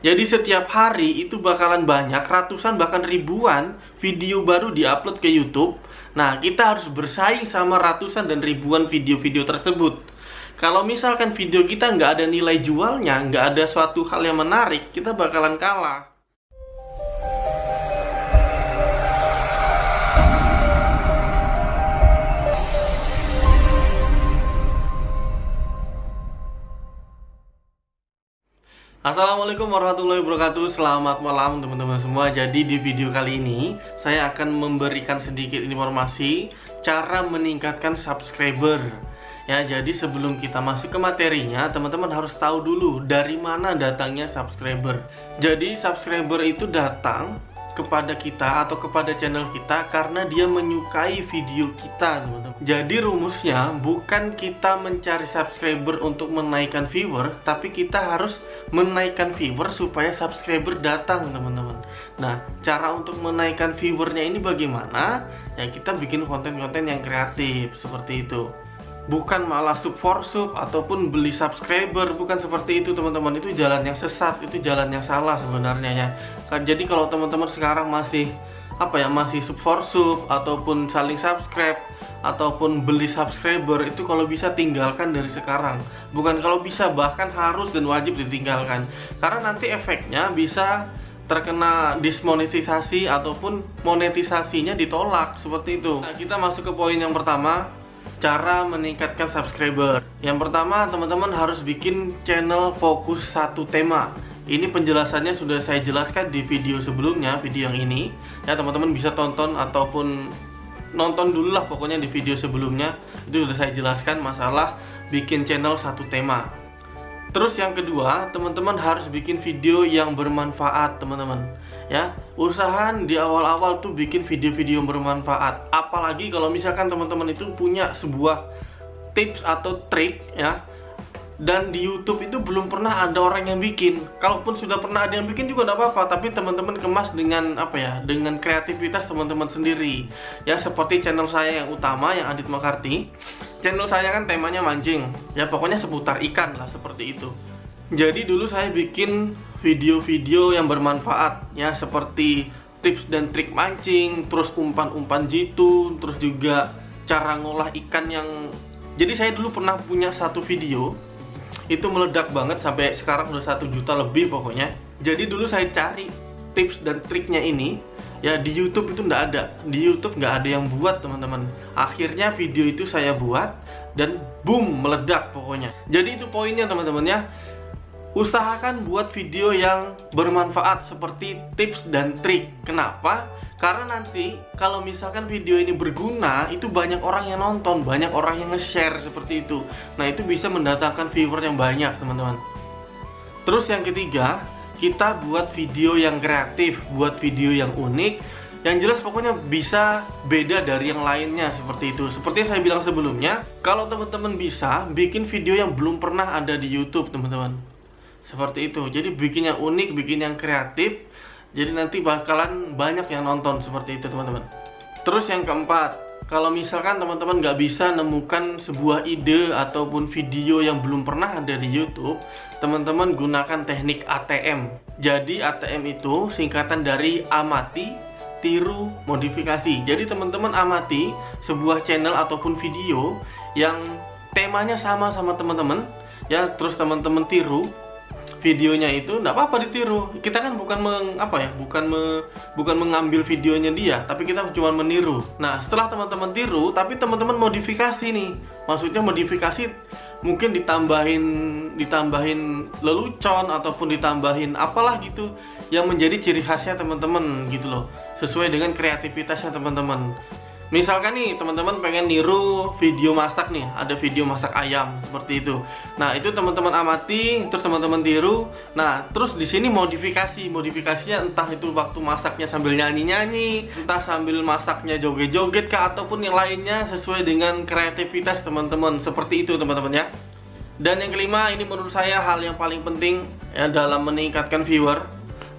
Jadi setiap hari itu bakalan banyak, ratusan bahkan ribuan video baru diupload ke YouTube. Nah, kita harus bersaing sama ratusan dan ribuan video-video tersebut. Kalau misalkan video kita nggak ada nilai jualnya, nggak ada suatu hal yang menarik, kita bakalan kalah. Assalamualaikum warahmatullahi wabarakatuh. Selamat malam teman-teman semua. Jadi di video kali ini saya akan memberikan sedikit informasi cara meningkatkan subscriber. Ya, jadi sebelum kita masuk ke materinya, teman-teman harus tahu dulu dari mana datangnya subscriber. Jadi subscriber itu datang kepada kita atau kepada channel kita karena dia menyukai video kita, teman-teman. Jadi rumusnya bukan kita mencari subscriber untuk menaikkan viewer, tapi kita harus menaikkan viewer supaya subscriber datang, teman-teman. Nah, cara untuk menaikkan viewernya ini bagaimana? Ya, kita bikin konten-konten yang kreatif seperti itu. Bukan malah sub for sub ataupun beli subscriber, bukan seperti itu teman-teman. Itu jalan yang sesat, itu jalan yang salah sebenarnya ya. Jadi kalau teman-teman sekarang masih masih sub for sub ataupun saling subscribe ataupun beli subscriber, itu kalau bisa tinggalkan dari sekarang. Bukan kalau bisa, bahkan harus dan wajib ditinggalkan. Karena nanti efeknya bisa terkena dismonetisasi ataupun monetisasinya ditolak seperti itu. Nah, kita masuk ke poin yang pertama, cara meningkatkan subscriber. Yang pertama, teman-teman harus bikin channel fokus satu tema. Ini penjelasannya sudah saya jelaskan di video sebelumnya, video yang ini. Ya, teman-teman bisa tonton ataupun nonton dulu lah pokoknya di video sebelumnya. Itu sudah saya jelaskan masalah bikin channel satu tema. Terus yang kedua, teman-teman harus bikin video yang bermanfaat, teman-teman. Ya, usahakan di awal-awal tuh bikin video-video yang bermanfaat. Apalagi kalau misalkan teman-teman itu punya sebuah tips atau trik ya, dan di YouTube itu belum pernah ada orang yang bikin. Kalaupun sudah pernah ada yang bikin juga tidak apa-apa, tapi teman-teman kemas dengan dengan kreativitas teman-teman sendiri. Ya, seperti channel saya yang utama, yang Adit Makarti. Channel saya kan temanya mancing. Ya, pokoknya seputar ikan lah, seperti itu. Jadi dulu saya bikin video-video yang bermanfaat ya, seperti tips dan trik mancing, terus umpan-umpan jitu, terus juga cara ngolah ikan yang. Jadi saya dulu pernah punya satu video itu meledak banget, sampai sekarang udah 1 juta lebih pokoknya. Jadi dulu saya cari tips dan triknya ini ya, di YouTube itu nggak ada. Di YouTube nggak ada yang buat, teman-teman. Akhirnya video itu saya buat dan boom, meledak pokoknya. Jadi itu poinnya, teman-teman ya. Usahakan buat video yang bermanfaat seperti tips dan trik. Kenapa? Karena nanti kalau misalkan video ini berguna, itu banyak orang yang nonton, banyak orang yang nge-share seperti itu. Nah, itu bisa mendatangkan viewer yang banyak, teman-teman. Terus yang ketiga, kita buat video yang kreatif, buat video yang unik. Yang jelas pokoknya bisa beda dari yang lainnya seperti itu. Seperti yang saya bilang sebelumnya, kalau teman-teman bisa bikin video yang belum pernah ada di YouTube, teman-teman. Seperti itu. Jadi bikin yang unik, bikin yang kreatif. Jadi nanti bakalan banyak yang nonton seperti itu, teman-teman. Terus yang keempat, kalau misalkan teman-teman nggak bisa nemukan sebuah ide ataupun video yang belum pernah ada di YouTube, teman-teman gunakan teknik ATM. Jadi ATM itu singkatan dari amati, tiru, modifikasi. Jadi teman-teman amati sebuah channel ataupun video yang temanya sama teman-teman ya, terus teman-teman tiru videonya itu. Nggak apa-apa ditiru. Kita kan bukan bukan mengambil videonya dia, tapi kita cuma meniru. Nah, setelah teman-teman tiru, tapi teman-teman modifikasi nih. Maksudnya modifikasi mungkin ditambahin lelucon ataupun ditambahin apalah gitu yang menjadi ciri khasnya teman-teman gitu loh, sesuai dengan kreativitasnya teman-teman. Misalkan nih teman-teman pengen niru video masak nih, ada video masak ayam seperti itu. Nah, itu teman-teman amati, terus teman-teman tiru. Nah, terus di sini modifikasinya entah itu waktu masaknya sambil nyanyi-nyanyi, entah sambil masaknya joget-joget kah, ataupun yang lainnya sesuai dengan kreativitas teman-teman. Seperti itu, teman-teman ya. Dan yang kelima, ini menurut saya hal yang paling penting ya dalam meningkatkan viewer.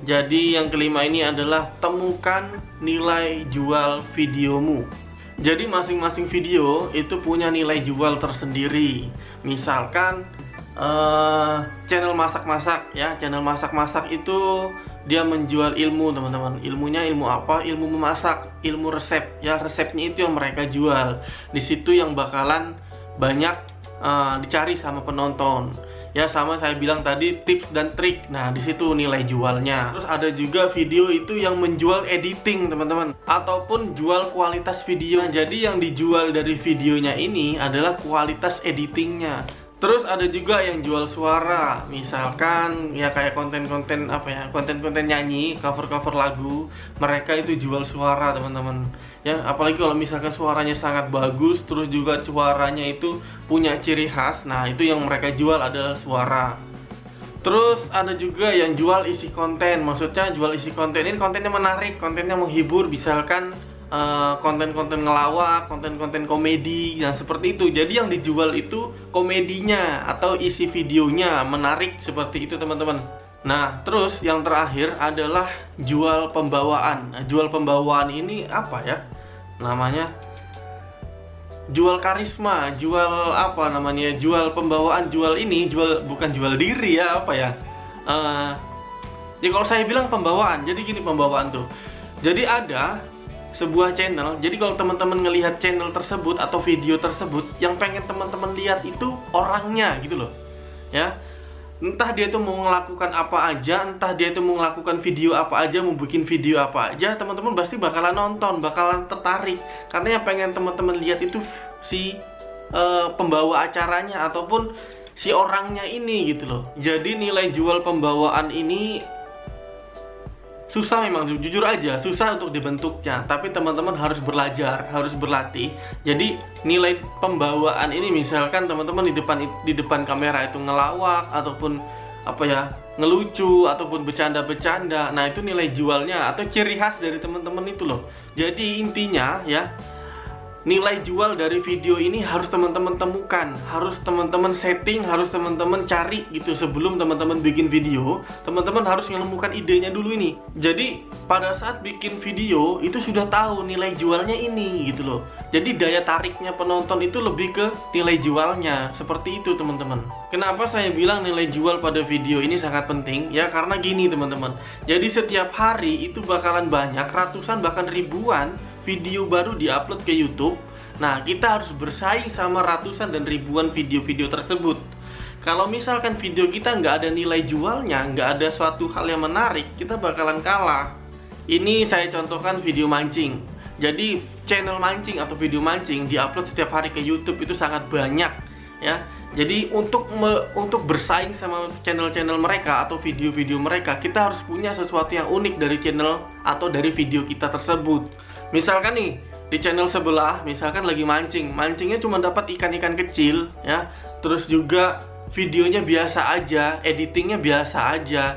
Jadi yang kelima ini adalah temukan nilai jual videomu. Jadi masing-masing video itu punya nilai jual tersendiri. Misalkan channel masak-masak ya. Channel masak-masak itu dia menjual ilmu, teman-teman. Ilmunya ilmu apa? Ilmu memasak, ilmu resep ya. Resepnya itu yang mereka jual. Di situ yang bakalan banyak dicari sama penonton. Ya, sama saya bilang tadi, tips dan trik. Nah, di situ nilai jualnya. Terus ada juga video itu yang menjual editing, teman-teman, ataupun jual kualitas video. Nah, jadi yang dijual dari videonya ini adalah kualitas editingnya. Terus ada juga yang jual suara, misalkan ya kayak konten-konten apa ya, konten-konten nyanyi, cover-cover lagu, mereka itu jual suara, teman-teman. Ya, apalagi kalau misalkan suaranya sangat bagus, terus juga suaranya itu punya ciri khas. Nah, itu yang mereka jual adalah suara. Terus ada juga yang jual isi konten. Maksudnya jual isi konten ini kontennya menarik, kontennya menghibur, misalkan konten-konten ngelawak, konten-konten komedi, yang seperti itu. Jadi yang dijual itu komedinya atau isi videonya menarik, seperti itu, teman-teman. Nah, terus yang terakhir adalah jual pembawaan. Nah, jual pembawaan ini apa ya? Namanya jual karisma, jual apa namanya? Jual pembawaan, jual ini, jual bukan jual diri ya, apa ya? Ya kalau saya bilang pembawaan, jadi gini pembawaan tuh. Jadi ada sebuah channel. Jadi kalau teman-teman ngelihat channel tersebut atau video tersebut, yang pengen teman-teman lihat itu orangnya gitu loh. Ya. Entah dia itu mau melakukan apa aja, entah dia itu mau melakukan video apa aja, mau bikin video apa aja, teman-teman pasti bakalan nonton, bakalan tertarik. Karena yang pengen teman-teman lihat itu si pembawa acaranya ataupun si orangnya ini gitu loh. Jadi nilai jual pembawaan ini susah, memang jujur aja susah untuk dibentuknya, tapi teman-teman harus belajar, harus berlatih. Jadi nilai pembawaan ini, misalkan teman-teman di depan kamera itu ngelawak ataupun apa ya, ngelucu ataupun bercanda-bercanda, nah itu nilai jualnya atau ciri khas dari teman-teman itu loh. Jadi intinya ya, nilai jual dari video ini harus teman-teman temukan, harus teman-teman setting, harus teman-teman cari gitu. Sebelum teman-teman bikin video, teman-teman harus menemukan idenya dulu ini. Jadi pada saat bikin video itu sudah tahu nilai jualnya ini gitu loh. Jadi daya tariknya penonton itu lebih ke nilai jualnya. Seperti itu, teman-teman. Kenapa saya bilang nilai jual pada video ini sangat penting? Ya karena gini, teman-teman. Jadi setiap hari itu bakalan banyak, ratusan bahkan ribuan video baru diupload ke YouTube. Nah, kita harus bersaing sama ratusan dan ribuan video-video tersebut. Kalau misalkan video kita nggak ada nilai jualnya, nggak ada suatu hal yang menarik, kita bakalan kalah. Ini saya contohkan video mancing. Jadi channel mancing atau video mancing diupload setiap hari ke YouTube itu sangat banyak ya. Jadi untuk bersaing sama channel-channel mereka atau video-video mereka, kita harus punya sesuatu yang unik dari channel atau dari video kita tersebut. Misalkan nih, di channel sebelah misalkan lagi mancing, mancingnya cuma dapat ikan-ikan kecil ya. Terus juga videonya biasa aja, editingnya biasa aja.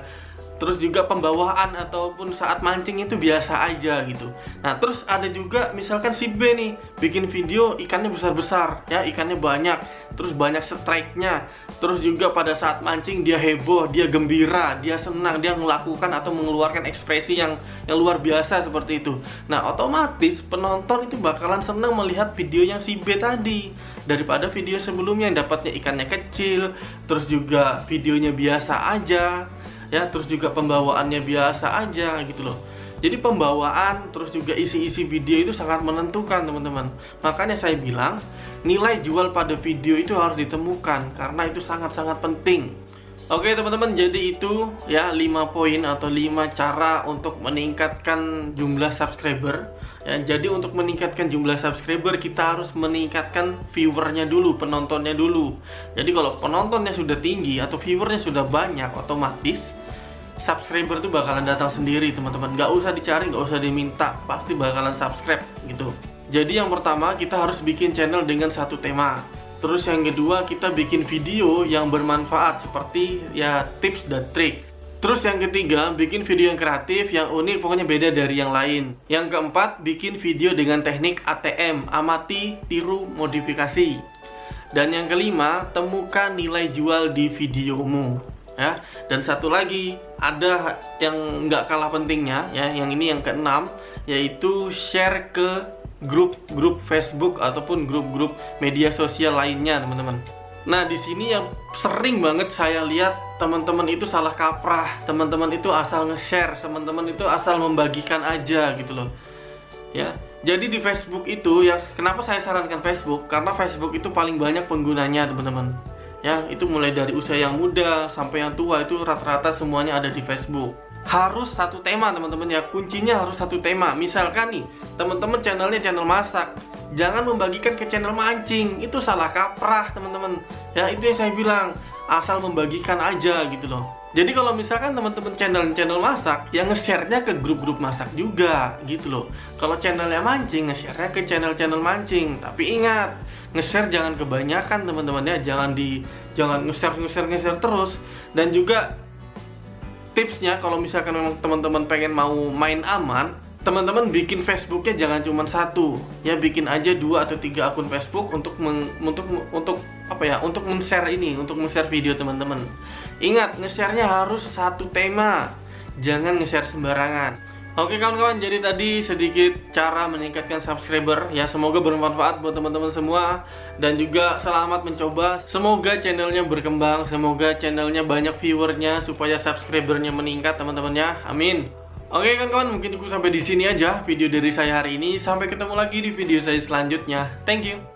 Terus juga pembawaan ataupun saat mancing itu biasa aja gitu. Nah, terus ada juga misalkan si B nih bikin video ikannya besar-besar ya, ikannya banyak, terus banyak strike-nya. Terus juga pada saat mancing dia heboh, dia gembira, dia senang, dia melakukan atau mengeluarkan ekspresi yang luar biasa seperti itu. Nah, otomatis penonton itu bakalan senang melihat video yang si B tadi daripada video sebelumnya yang dapatnya ikannya kecil, terus juga videonya biasa aja. Ya, terus juga pembawaannya biasa aja gitu loh. Jadi pembawaan terus juga isi-isi video itu sangat menentukan, teman-teman. Makanya saya bilang nilai jual pada video itu harus ditemukan karena itu sangat-sangat penting. Oke, teman-teman, jadi itu ya 5 poin atau 5 cara untuk meningkatkan jumlah subscriber. Ya, jadi untuk meningkatkan jumlah subscriber kita harus meningkatkan viewernya dulu, penontonnya dulu. Jadi kalau penontonnya sudah tinggi atau viewernya sudah banyak, otomatis subscriber itu bakalan datang sendiri, teman-teman. Nggak usah dicari, nggak usah diminta, pasti bakalan subscribe gitu. Jadi yang pertama kita harus bikin channel dengan satu tema. Terus yang kedua kita bikin video yang bermanfaat seperti ya tips dan trik. Terus yang ketiga, bikin video yang kreatif, yang unik, pokoknya beda dari yang lain. Yang keempat, bikin video dengan teknik ATM, amati, tiru, modifikasi. Dan yang kelima, temukan nilai jual di videomu. Ya. Dan satu lagi, ada yang nggak kalah pentingnya, ya, yang ini yang keenam, yaitu share ke grup-grup Facebook ataupun grup-grup media sosial lainnya, teman-teman. Nah, di sini yang sering banget saya lihat teman-teman itu salah kaprah, teman-teman itu asal nge-share, teman-teman itu asal membagikan aja gitu loh. Ya. Jadi di Facebook itu ya, kenapa saya sarankan Facebook? Karena Facebook itu paling banyak penggunanya, teman-teman. Ya, itu mulai dari usia yang muda sampai yang tua itu rata-rata semuanya ada di Facebook. Harus satu tema, teman-teman ya. Kuncinya harus satu tema. Misalkan nih, teman-teman channelnya channel masak, jangan membagikan ke channel mancing. Itu salah kaprah, teman-teman. Ya, itu yang saya bilang, asal membagikan aja gitu loh. Jadi kalau misalkan teman-teman channel masak, ya nge-share-nya ke grup-grup masak juga gitu loh. Kalau channelnya mancing, nge-share-nya ke channel-channel mancing. Tapi ingat, nge-share jangan kebanyakan, teman-teman ya. Jangan nge-share terus. Dan juga tipsnya, kalau misalkan memang teman-teman pengen mau main aman, teman-teman bikin Facebooknya jangan cuma satu, ya bikin aja 2 atau 3 akun Facebook untuk apa ya, untuk men-share ini, untuk men-share video teman-teman. Ingat, nge-share-nya harus satu tema, jangan nge-share sembarangan. Oke kawan-kawan, jadi tadi sedikit cara meningkatkan subscriber ya, semoga bermanfaat buat teman-teman semua. Dan juga selamat mencoba, semoga channelnya berkembang, semoga channelnya banyak viewernya, supaya subscribernya meningkat teman-teman ya, amin. Oke kawan-kawan, mungkin cukup sampai di sini aja video dari saya hari ini. Sampai ketemu lagi di video saya selanjutnya. Thank you.